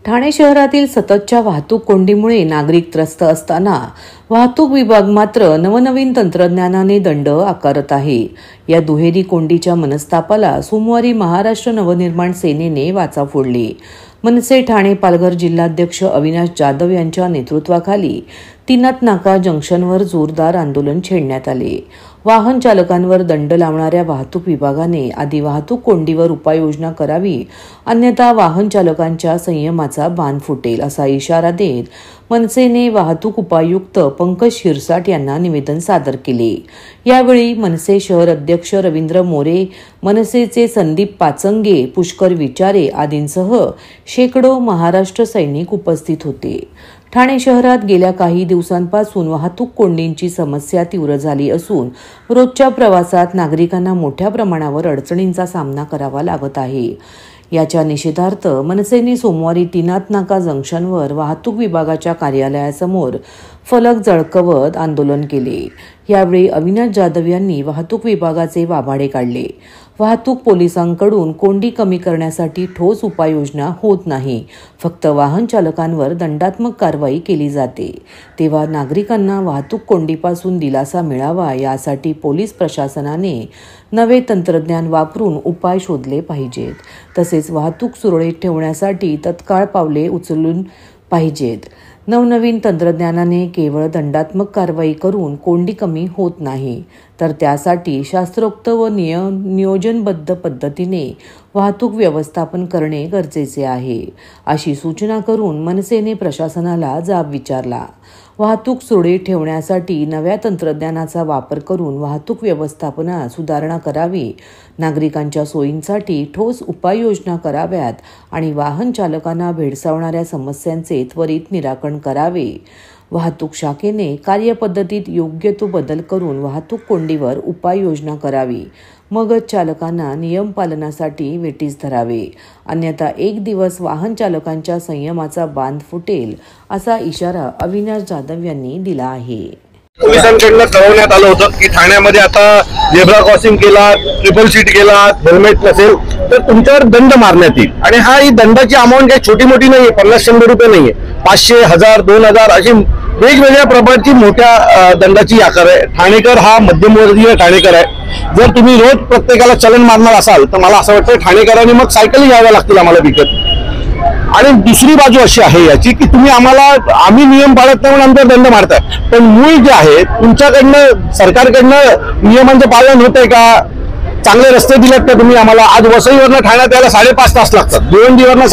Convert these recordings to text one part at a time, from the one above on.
ठाणे शहरातील सततच्या वाहतूक कोंडीमुळे नागरिक त्रस्त असताना वाहतूक विभाग मात्र नवनवीन तंत्रज्ञानाने दंड आकारत आहे। या दुहेरी कोंडीच्या मनस्तापाला सोमवारी महाराष्ट्र नवनिर्माण सेनेने वाचा फोडली। मनसे ठाणे पालघर जिल्हाध्यक्ष अविनाश जाधव यांच्या नेतृत्वाखाली तीनाथ नाका जंक्शनवर जोरदार आंदोलन छेडण्यात आले। वाहन चालकांवर दंड लावणाऱ्या वाहतूक विभागाने आधी वाहतूक कोंडीवर उपाययोजना करावी, अन्यथा वाहन चालकांच्या संयमाचा बांध फुटेल असा इशारा देत मनसेने वाहतूक उपायुक्त पंकज शिरसाट यांना निवेदन सादर केले। यावेळी मनसे शहर अध्यक्ष रवींद्र मोरे, मनसेचे संदीप पाचंगे, पुष्कर विचारे आदींसह शेकडो महाराष्ट्र सैनिक उपस्थित होते। ठाणे शहरात गेल्या काही दिवसांपासून वाहतूक कोंडींची समस्या तीव्र झाली असून रोजच्या प्रवासात नागरिकांना मोठ्या प्रमाणावर अडचणींचा सामना करावा लागत आहे। याच्या निषेधार्थ मनसेने सोमवारी तीनाथ नाका जंक्शनवर वाहतूक विभागाच्या कार्यालयासमोर फलक झळकवत आंदोलन केले। यावेळी अविनाश जाधव यांनी वाहतूक विभागाचे वाभाडे काढले। वाहतूक पोलिसांकडून कोंडी कमी करण्यासाठी ठोस उपाययोजना होत नाही, फक्त वाहन चालकांवर दंडात्मक कारवाई केली जाते। तेव्हा नागरिकांना वाहतूक कोंडीपासून दिलासा मिळावा यासाठी पोलीस प्रशासनाने नवे तंत्रज्ञान वापरून उपाय शोधले पाहिजेत, तसेच वाहतूक सुरळीत ठेवण्यासाठी तत्काळ पावले उचलून पाहिजेत। नवनवीन तंत्रज्ञानाने केवळ दंडात्मक कारवाई करून कोंडी कमी होत नाही, तर त्यासाठी शास्त्रोक्त व नियोजनबद्ध पद्धतीने वाहतूक व्यवस्थापन करणे गरजेचे आहे, अशी सूचना करून मनसेने प्रशासनाला जाब विचारला। वाहतूक सुरळीत ठेवण्यासाठी नव्या तंत्रज्ञानाचा वापर करून वाहतूक व्यवस्थापनात सुधारणा करावी, नागरिकांच्या सोयींसाठी ठोस उपाययोजना कराव्यात आणि वाहन चालकांना भेडसावणाऱ्या समस्यांचे त्वरित निराकरण करावे। वाहतूक शाखेने कार्यपद्धतीत योग्य तो बदल करून वाहतूक कोंडीवर उपाययोजना करावी, मगच चालकांना नियम पालनासाठी वेठीस धरावे, अन्यथा एक दिवस वाहन चालकांच्या संयमाचा बांध फुटेल असा इशारा अविनाश जाधव यांनी दिला आहे। पोलिसांकडून कळवण्यात आलं होतं की ठाण्यामध्ये आता झेब्रा क्रॉसिंग केला, ट्रिपल सीट केला, हेल्मेट नसेल तर तुमच्यावर दंड मारण्यात येईल। आणि ही दंडाची अमाऊंट काही छोटी मोठी नाहीये, 50-100 रुपये नाहीये, 500, 1000, 2000 अशी वेगवेगळ्या प्रकारची मोठ्या दंडाची आकार आहे। ठाणेकर हा मध्यमवर्गीय ठाणेकर आहे। जर तुम्ही रोज प्रत्येकाला चलन मारणार असाल तर मला असं वाटतं ठाणेकरांनी मग सायकली घ्याव्या लागतील आम्हाला विकत। आणि दुसरी बाजू अशी आहे याची की तुम्ही आम्ही नियम पाळत नाही म्हणून आमच्यावर दंड मारताय, पण मूळ जे आहे तुमच्याकडनं सरकारकडनं नियमांचं पालन होतंय का? चांगले रस्ते दिलेत का तुम्ही आम्हाला? आज वसईवरनं ठाण्यात यायला 5.5 तास लागतात, भिवंडीवरनं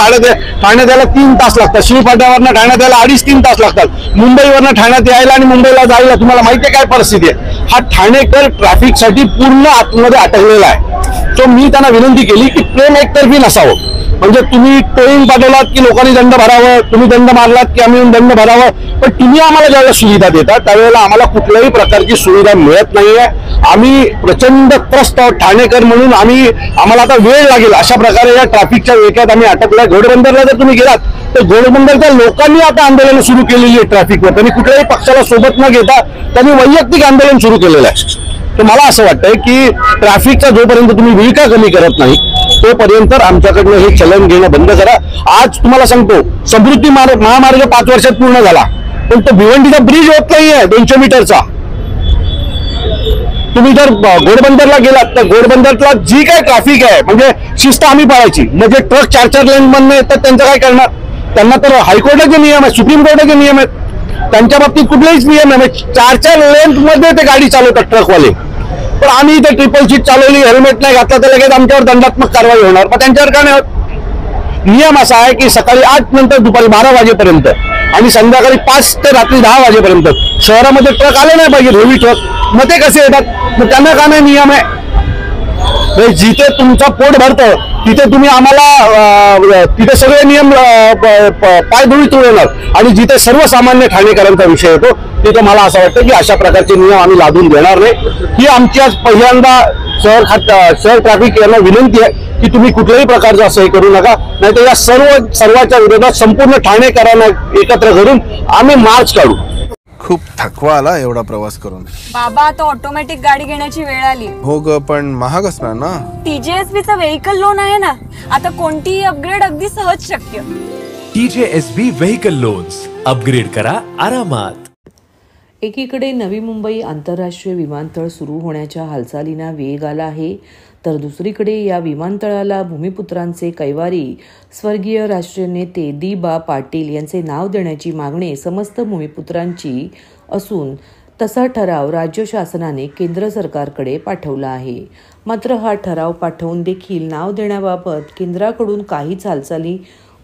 ठाण्यात यायला 3 तास लागतात, शिवपाट्यावरनं ठाण्यात यायला 2.5-3 तास लागतात, मुंबईवरनं ठाण्यात यायला आणि मुंबईला जायला तुम्हाला माहिती आहे काय परिस्थिती आहे? हा ठाणेकर ट्रॅफिकसाठी पूर्ण आतमध्ये अटकलेला आहे। तो मी त्यांना विनंती केली की प्रेम एकतर्फी नसावं, म्हणजे तुम्ही टोईंग पाठवलात की लोकांनी दंड भरावं, तुम्ही दंड मारलात की आम्ही दंड भरावं, पण तुम्ही आम्हाला ज्यावेळेला सुविधा देतात त्यावेळेला आम्हाला कुठल्याही प्रकारची सुविधा मिळत नाहीये। आम्ही प्रचंड त्रस्त आहोत ठाणेकर म्हणून, आम्हाला आता वेळ लागेल अशा प्रकारे या ट्रॅफिकच्या वेगात आम्ही अटकलोय। घोडबंदरला जर तुम्ही गेलात तर घोडबंदरच्या लोकांनी आता आंदोलन सुरू केलेली आहे ट्रॅफिकवर, त्यांनी कुठल्याही पक्षाला सोबत न घेता त्यांनी वैयक्तिक आंदोलन सुरू केलेलं आहे। तर मला असं वाटतंय की ट्रॅफिकचा जोपर्यंत तुम्ही विळखा कमी करत नाही तोपर्यंत आमच्याकडनं हे चलन घेणं बंद करा। आज तुम्हाला सांगतो समृद्धी महामार्ग 5 वर्षात पूर्ण झाला, पण तो भिवंडीचा ब्रिज होत नाहीये 200 मीटरचा। तुम्ही जर घोडबंदरला गेलात तर घोडबंदरला जी काय ट्रॅफिक आहे म्हणजे शिस्त आम्ही पाळायची, म्हणजे ट्रक 4-4 लेन मधनं येतात त्यांचं काय करणार? त्यांना तर हायकोर्टाचे नियम आहेत, सुप्रीम कोर्टाचे नियम आहेत, त्यांच्या बाबतीत कुठलेच नियम नाही। 4-4 लेन मध्ये ते गाडी चालवतात ट्रकवाले, पण आम्ही इथे ट्रिपल सीट चालवली, हेल्मेट नाही घातला तर लगेच आमच्यावर दंडात्मक कारवाई होणार। मग त्यांच्यावर काय नाही होत? नियम असा आहे की सकाळी 8 नंतर दुपारी 12 वाजेपर्यंत आणि संध्याकाळी 5 ते रात्री 10 वाजेपर्यंत शहरामध्ये ट्रक आले नाही पाहिजे, हेवी ट्रक, मग ते कसे येतात? मग त्यांना का नाही नियम आहे? जिथे तुमचा पोट भरतं तिथे तुम्ही आम्हाला तिथे सगळे नियम पायधुळी तुळवणार, आणि जिथे सर्वसामान्य ठाणेकरांचा विषय येतो तिथे मला असं वाटतं की अशा प्रकारचे नियम आम्ही लादून देणार नाही। ही आमची आज पहिल्यांदा शहर ट्रॅफिक यांना विनंती आहे की तुम्ही कुठल्याही प्रकारचं असं हे करू नका, नाहीतर या सर्वांच्या विरोधात संपूर्ण ठाणेकरांना एकत्र करून आम्ही मार्च काढू। खूप थकवा आला एवढा प्रवास करून। बाबा आता ऑटोमॅटिक गाडी घेण्याची वेळ आली। हो ग, पण महाग असणार ना। TGSB चा व्हेकल लोन आहे ना, आता कोणतीही अपग्रेड अगदी सहज शक्य। TJSB व्हेकल लोन्स, अपग्रेड करा आरामात. एकीकडे नवी मुंबई आंतरराष्ट्रीय विमानतळ सुरू होण्याच्या हालचालींना वेग आला आहे, तर दुसरीकडे या विमानतळाला भूमिपुत्रांचे कैवारी स्वर्गीय राष्ट्रीय नेते दी.बा. पाटील यांचे नाव देण्याची मागणी समस्त भूमिपुत्रांची असून तसा ठराव राज्य शासनाने केंद्र सरकारकडे पाठवला आहे. मात्र हा ठराव पाठवून देखील नाव देण्याबाबत केंद्राकडून काहीच हालचाली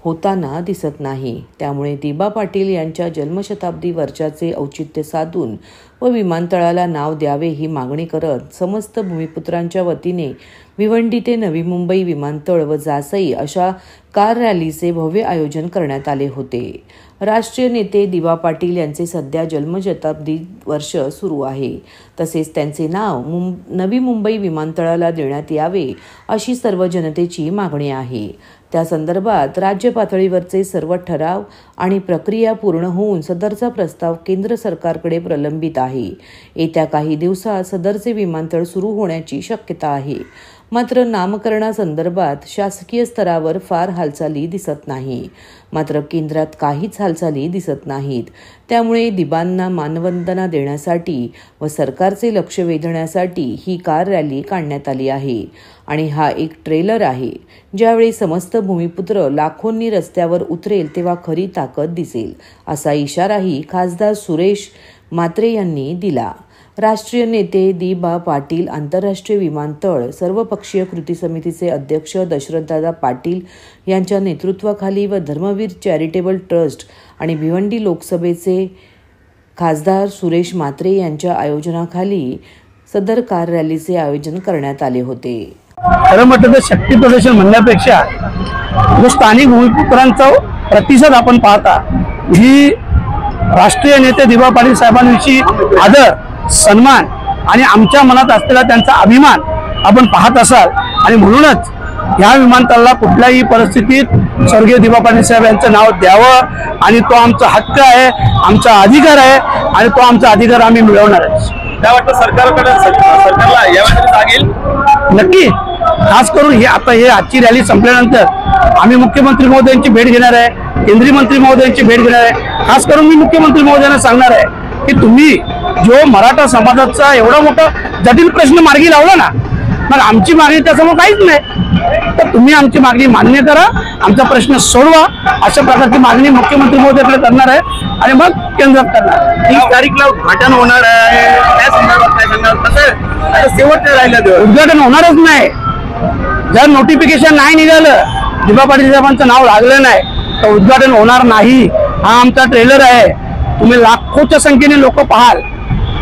होताना दिसत नाही. त्यामुळे दी.बा. पाटील यांच्या जन्मशताब्दी वर्षाचे औचित्य साधून व विमानतळाला नाव द्यावे ही मागणी करत समस्त भूमिपुत्रांच्या वतीने भिवंडी ते नवी मुंबई विमानतळ व जासई अशा कार रॅलीचे भव्य आयोजन करण्यात आले होते. राष्ट्रीय नेते दी.बा. पाटील यांचे सध्या जन्मशताब्दी वर्ष सुरू आहे. तसेच त्यांचे नाव नवी मुंबई विमानतळाला देण्यात यावे अशी सर्व जनतेची मागणी आहे. त्या संदर्भात राज्य पातळीवरचे सर्व ठराव आणि प्रक्रिया पूर्ण होऊन सदरचा प्रस्ताव केंद्र सरकारकडे प्रलंबित आहे. येत्या काही दिवसात सदरचे विमानतळ सुरू होण्याची शक्यता आहे. मात्र नामकरणासंदर्भात शासकीय स्तरावर फार हालचाली दिसत नाही. मात्र केंद्रात काहीच हालचाली दिसत नाहीत. त्यामुळे दिबांना मानवंदना देण्यासाठी व सरकारचे लक्ष वेधण्यासाठी ही कार रॅली काढण्यात आली आहे. आणि हा एक ट्रेलर आहे. ज्यावेळी समस्त भूमिपुत्र लाखोंनी रस्त्यावर उतरेल तेव्हा खरी ताकद दिसेल, असा इशाराही खासदार सुरेश म्हात्रे यांनी दिला. राष्ट्रीय नेते दी.बा. पाटील आंतरराष्ट्रीय विमानतळ सर्वपक्षीय कृती समितीचे अध्यक्ष दशरथदादा पाटील यांच्या नेतृत्वाखाली व धर्मवीर चॅरिटेबल ट्रस्ट आणि भिवंडी लोकसभेचे खासदार सुरेश म्हात्रे यांच्या आयोजनाखाली सदर कार रॅलीचे आयोजन करण्यात आले होते. खरं म्हटलं तर शक्ती प्रदर्शन म्हणण्यापेक्षा जो स्थानिक भूमिपुत्रांचा प्रतिसाद आपण पाहता, ही राष्ट्रीय नेते दी.बा. पाटील साहेबांविषयी आदर, सन्मान आणि आमच्या मनात असलेला त्यांचा अभिमान आपण पाहत असाल. आणि म्हणूनच या विमानतळाला कुठल्याही परिस्थितीत स्वर्गीय दी.बा. पाटील साहेब यांचं नाव द्यावं आणि तो आमचा हक्क आहे, आमचा अधिकार आहे आणि तो आमचा अधिकार आम्ही मिळवणार आहे. काय वाटतं सरकारला यावेळी सांगेल? नक्की. खास करून हे आजची रॅली संपल्यानंतर आम्ही मुख्यमंत्री महोदयांची भेट घेणार आहे, केंद्रीय मंत्री महोदयांची भेट घेणार आहे. खास करून मी मुख्यमंत्री महोदयांना सांगणार आहे की तुम्ही जो मराठा समाजाचा एवढा मोठा जटिल प्रश्न मार्गी लावला ना, मग आमची मागणी त्यासमोर काहीच नाही, तर तुम्ही आमची मागणी मान्य करा, आमचा प्रश्न सोडवा. अशा प्रकारची मागणी मुख्यमंत्री महोदयाकडे करणार आहे आणि मग केंद्रात करणार. 30 तारीखला उद्घाटन होणार आहे, त्या संदर्भात काय सांगणार? कसं शेवटचं राहिलं, उद्घाटन होणारच नाही. जर नोटिफिकेशन नाही निघालं, दी.बा. पाटील साहेबांचं नाव लागलं नाही, तर उद्घाटन होणार नाही. हा आमचा ट्रेलर आहे. तुम्ही लाखोच्या संख्येने लोक पाहाल.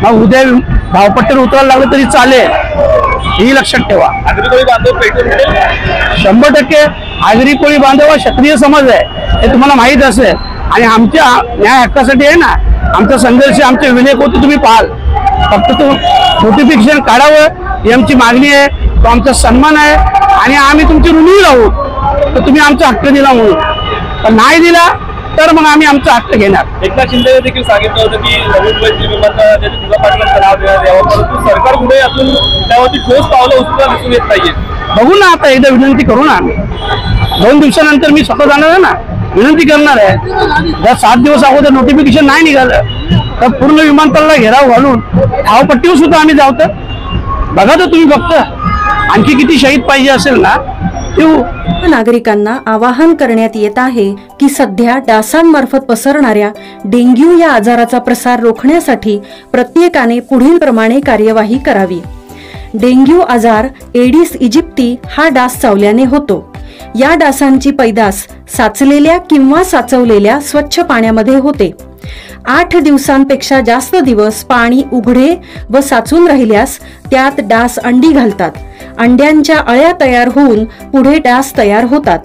मग उद्या धावपट्टीवर उतरायला लागलं तरी चालेल, ही लक्षात ठेवा. आगरी बांधव पेटून 100% आगरी कोळी बांधव हा क्षत्रिय समाज आहे, हे तुम्हाला माहीत असेल. आणि आमच्या न्याय हक्कासाठी आहे ना, आमचा संघर्ष, आमचे विवेक होते, तुम्ही पाहाल. फक्त तो नोटिफिकेशन काढावं ही आमची मागणी आहे, तो आमचा सन्मान आहे आणि आम्ही तुमची ऋणी राहू. तर तुम्ही आमचा हक्क दिला म्हणून, पण नाही दिला तर मग आम्ही आमचा हक्क घेणार. एकनाथ शिंदे देखील सांगितलं होतं की नवी मुंबईची विमानतळ दी.बा. पाटलांचं नाव देण्यात यावं, परंतु सरकार पुढे असून त्यावरती ठोस पावलं उचलून दिसून येत नाहीये. बघू ना, आता एकदा विनंती करू ना. आम्ही 2 दिवसानंतर मी स्वतः जाणार आहे ना, विनंती करणार आहे. जर 7 दिवस अगोदर नोटिफिकेशन नाही निघालं तर पूर्ण विमानतळाला घेराव घालून धावपट्टीवर सुद्धा आम्ही जावतो. बघा तर तुम्ही फक्त आणखी किती शहीद पाहिजे असेल ना. नागरिकांना आवाहन करण्यात येत आहे की सध्या डासांमार्फत पसरणाऱ्या डेंग्यू या आजाराचा प्रसार रोखण्यासाठी प्रत्येकाने पुढील प्रमाणे कार्यवाही करावी. डेंग्यू आजार एडिस इजिप्ती हा डास चावल्याने होतो. या डासांची पैदास साचलेल्या किंवा साचवलेल्या स्वच्छ पाण्यामध्ये होते. 8 दिवसांपेक्षा जास्त दिवस पाणी उघडे व साचून राहिल्यास त्यात डास अंडी घालतात. अंड्यांच्या अळ्या तयार होऊन पुढे डास तयार होतात.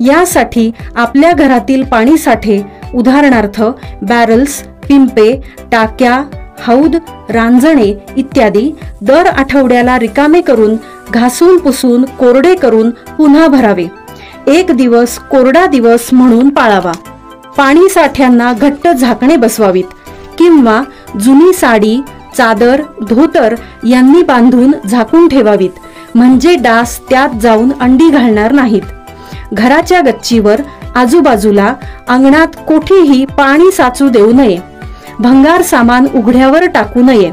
यासाठी आपल्या घरातील पाणी साठे, उदाहरणार्थ बॅरल्स, पिंपे, टाक्या, हौद, रांजणे इत्यादी दर आठवड्याला रिकामे करून घासून पुसून कोरडे करून पुन्हा भरावे. 1 दिवस कोरडा दिवस म्हणून पाळावा. पाणी साठ्यांना घट्ट झाकणे बसवावीत किंवा जुनी साडी, चादर, धोतर यांनी बांधून झाकून ठेवावीत, म्हणजे डास त्यात जाऊन अंडी घालणार नाहीत. घराच्या गच्चीवर आजूबाजूला अंगणात कोठेही पाणी साचू देऊ नये. भंगार सामान उघड्यावर टाकू नये.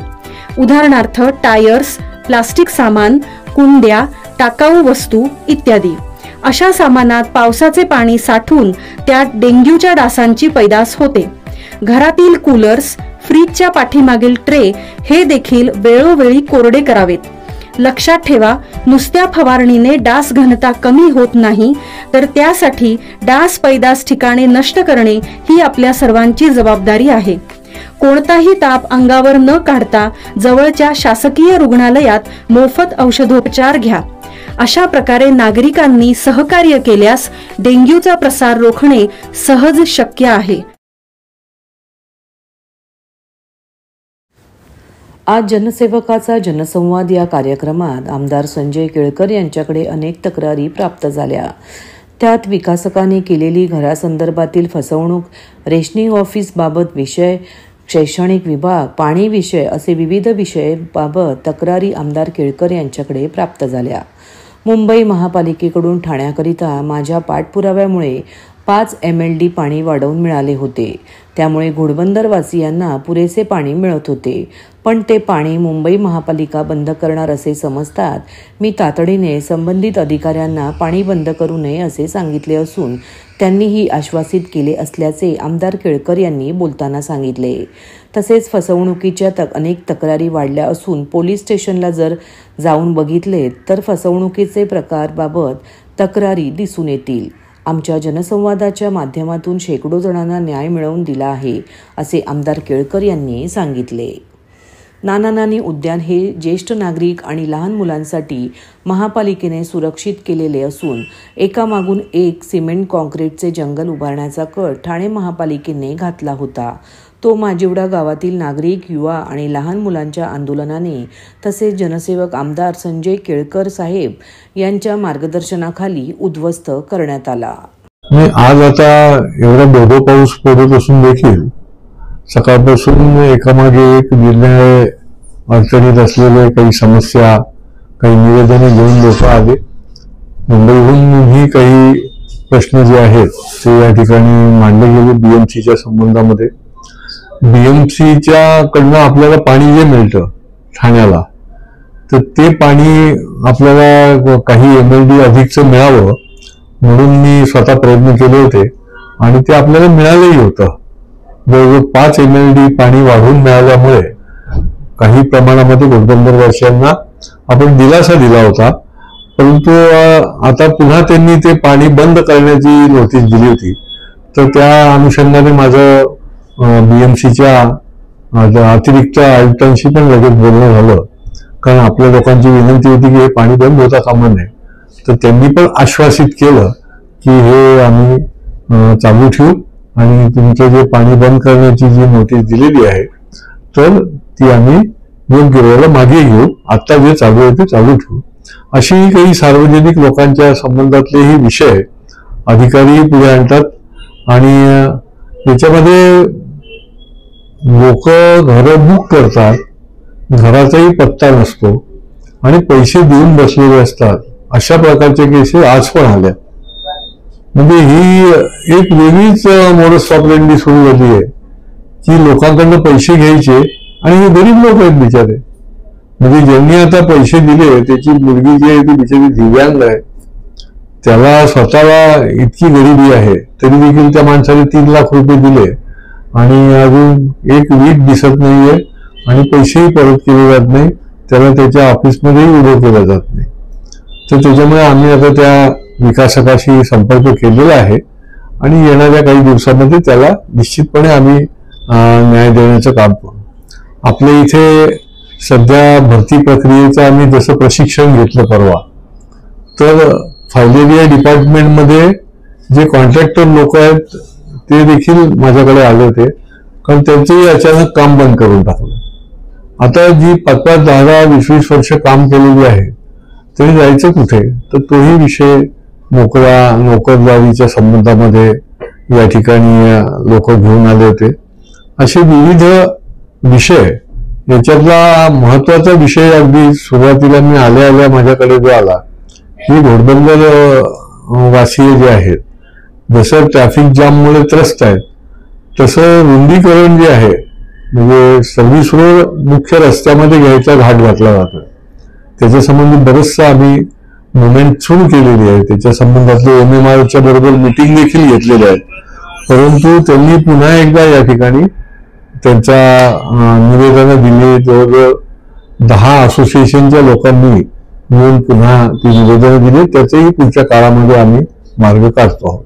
उदाहरणार्थ टायर्स, प्लास्टिक सामान, कुंड्या, टाकाऊ वस्तू इत्यादी. अशा सामानात पावसाचे पाणी साठून त्यात डेंग्यूच्या डासांची पैदास होते. घरातील कूलर्स, फ्रीजच्या पाठीमागील ट्रे हे देखील वेळोवेळी कोरडे करावेत. लक्षात ठेवा, नुसत्या फवारणीने डास घनता कमी होत नाही, तर त्यासाठी डास पैदास ठिकाणे नष्ट करणे ही आपल्या सर्वांची जबाबदारी आहे. कोणताही ताप अंगावर न काढता जवळच्या शासकीय रुग्णालयात मोफत औषधोपचार घ्या. अशा प्रकारे नागरिकांनी सहकार्य केल्यास डेंग्यूचा प्रसार रोखणे सहज शक्य आहे. आज जनसेवकाचा जनसंवाद या कार्यक्रमात आमदार संजय केळकर यांच्याकडे अनेक तक्रारी प्राप्त झाल्या. त्यात विकासकाने केलेली घरासंदर्भातील फसवणूक, रेशनिंग ऑफिस बाबत विषय, शैक्षणिक विभाग, पाणी विषय असे विविध विषय बाबत तक्रारी आमदार केळकर यांच्याकडे प्राप्त झाल्या. मुंबई महापालिकेकडून ठाण्याकरिता माझ्या पाठपुराव्यामुळे 5 MLD पाणी वाढवून मिळाले होते. त्यामुळे घोडबंदरवासियांना पुरेसे पाणी मिळत होते. पण ते पाणी मुंबई महापालिका बंद करणार असे समजतात मी तातडीने संबंधित अधिकाऱ्यांना पाणी बंद करू नये असे सांगितले असून त्यांनीही आश्वासित केले असल्याचे आमदार केळकर यांनी बोलताना सांगितले. तसेच फसवणुकीच्या अनेक तक्रारी वाढल्या असून पोलीस स्टेशनला जर जाऊन बघितले तर फसवणुकीचे प्रकारबाबत तक्रारी दिसून येतील. आमच्या जनसंवादाच्या माध्यमातून शेकडो जणांना न्याय मिळवून दिला आहे असे आमदार केळकर यांनी सांगितले. नाना नानी उद्यान हे ज्येष्ठ नागरिक आणि लहान मुलांसाठी महापालिकेने सुरक्षित केलेले असून एकामागून एक सिमेंट कॉन्क्रीटचे जंगल उभारण्याचा कट ठाणे महापालिकेने घातला होता. तो माजिवडा गावातील नागरिक, युवा आणि लहान मुलांच्या आंदोलनाने तसेच जनसेवक आमदार संजय केळकर साहेब यांच्या मार्गदर्शनाखाली उद्ध्वस्त करण्यात आला. आज आता एवढा धोधो पाऊस पडत असून देखील सकाळपासून एकामागे एक निर्णय अडचणीत असलेले काही समस्या, काही निवेदने घेऊन लोक आले. मुंबईहूनही काही प्रश्न जे आहेत ते या ठिकाणी मांडले गेले BMCच्या संबंधामध्ये. BMCच्या कडनं आपल्याला पाणी जे मिळतं ठाण्याला, तर ते पाणी आपल्याला काही MLD अधिकचं मिळावं म्हणून मी स्वतः प्रयत्न केले होते आणि ते आपल्याला मिळालंही होतं. जवळजवळ 5 MLD पाणी वाढवून मिळाल्यामुळे काही प्रमाणामध्ये घोडबंदरवासियांना आपण दिलासा दिला होता. परंतु आता पुन्हा त्यांनी ते पाणी बंद करण्याची नोटीस दिली होती. तर त्या अनुषंगाने माझं BMCच्या अतिरिक्त आयुक्तांशी पण लगेच बोलणं झालं, कारण आपल्या लोकांची विनंती होती की हे पाणी बंद होता कामा नये. तर त्यांनी पण आश्वासित केलं की हे आम्ही चालू ठेवू आणि तुमचं जे पाणी बंद करण्याची जी नोटीस दिलेली आहे तर ती आम्ही योग्य वेळेला मागे घेऊ. आता जे चालू आहे ते चालू ठेवू. अशी काही सार्वजनिक लोकांच्या संबंधातलेही विषय अधिकारी पुढे आणतात आणि याच्यामध्ये लोक घरं बुक करतात, घराचाही पत्ता नसतो आणि पैसे देऊन बसलेले असतात. अशा प्रकारचे केसेस आज पण आल्या. म्हणजे ही एक वेगळीच मोडस ऑपरेंडी सुरू झाली आहे की लोकांकडनं पैसे घ्यायचे आणि हे गरीब लोक आहेत बिचारे. म्हणजे ज्यांनी आता पैसे दिले त्याची मुलगी जी आहे ती बिचारी दिव्यांग आहे, त्याला स्वतःला इतकी गरिबी आहे तरी देखील त्या माणसाने 3 लाख रुपये दिले आणि अजून एक वीट दिसत नाहीये आणि पैसेही परत केले जात नाही. त्याला त्याच्या ऑफिसमध्येही उभं केलं जात नाही. तर त्याच्यामुळे आम्ही आता त्या विकासकाशी संपर्क केलेला आहे आणि येणाऱ्या काही दिवसांमध्ये त्याला निश्चितपणे आम्ही न्याय देण्याचं काम करू. आपल्या इथे सध्या भरती प्रक्रियेचं आम्ही जसं प्रशिक्षण घेतलं परवा, तर फायलेरिया डिपार्टमेंटमध्ये जे कॉन्ट्रॅक्टर लोक आहेत ते देखील माझ्याकडे आले होते, कारण त्यांचंही अचानक काम बंद करून टाकलं. आता जी 5-5, 10-10, 20-20 वर्ष काम केलेली आहे तरी जायचं कुठे, तर तोही विषय नोकरदारीच्या संबंधामध्ये या ठिकाणी लोक घेऊन आले होते. असे विविध विषय. याच्यातला महत्वाचा विषय अगदी सुरुवातीला मी आल्या माझ्याकडे जो आला, ही घोडबंदर वासीय जे आहेत जसं ट्रॅफिक जाममुळे त्रस्त आहेत तसं रुंदीकरण जे आहे म्हणजे सर्व्हिस रोड मुख्य रस्त्यामध्ये घ्यायचा घाट घातला जातो. त्याच्या संबंधी बरंचसं आम्ही मुवमेंट सुरू केलेली आहे. त्याच्या संबंधातले MMRच्या बरोबर मिटिंग देखील घेतलेल्या आहेत. परंतु त्यांनी पुन्हा एकदा या ठिकाणी त्यांच्या निवेदनं दिली. जवळजवळ 10 असोसिएशनच्या लोकांनी मिळून पुन्हा ती निवेदनं दिली. त्याचंही पुढच्या काळामध्ये आम्ही मार्ग काढतो आहोत.